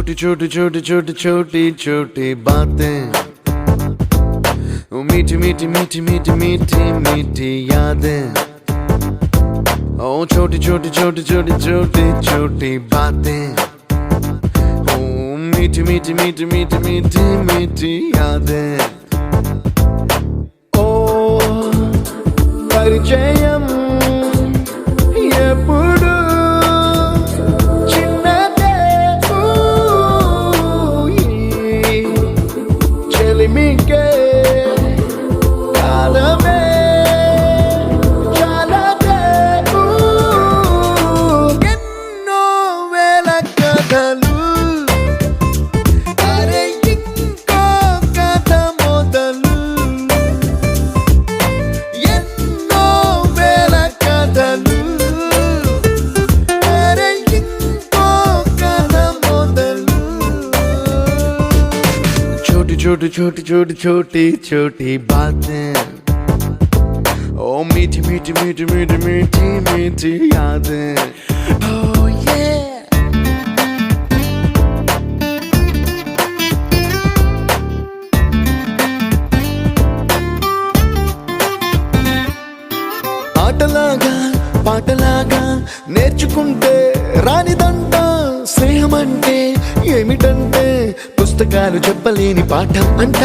छोटी छोटी छोटी छोटी छोटी छोटी बातें, मीठी मीठी मीठी मीठी मीठी मीठी यादें। ओ छोटी छोटी छोटी छोटी छोटी छोटी बातें, ओ मीठी मीठी मीठी मीठी मीठी मीठी यादें। ओ परिचयम ఎప్పుడు చిన్నదే చెలిమికే కాలమే చాలదే ఎన్నో వేల కథలు అరే ఇంకో కథ మొదలు ఎన్నో వేల కథలు छोटी छोटी छोटी छोटी छोटी बातें, ओ मीठी मीठी मीठी मीठी मीठी मीठी यादें। Oh yeah। ఆటలాగా పాటలాగా నేర్చుకుంటే రానిదంట స్నేహమంటే ఏమిటంటే పుస్తకాలు చెప్పలేని పాఠం అంట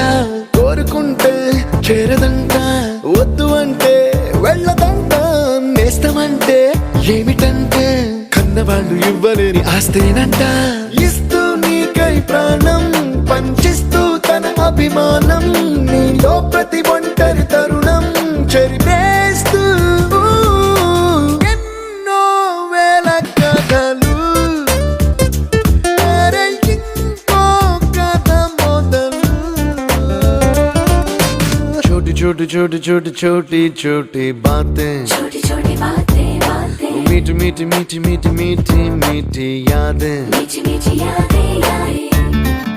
కోరుకుంటే చేరదంట వద్దు అంటే వెళ్ళదంట నేస్తమంటే ఏమిటంటే కన్నవాళ్ళు ఇవ్వలేని ఆస్తేనంట ఇస్తూ నీకై ప్రాణం పంచిస్తూ తన అభిమానం నీలో ప్రతి ఒంటరి తరుణం చెరిపేస్తూ ఎన్నో వేల కథలు छोटी छोटी छोटी छोटी छोटी बातें, छोटी छोटी बातें बातें, मीठी मीठी मीठी मीठी मीठी मीठी यादें, मीठी मीठी यादें यादें।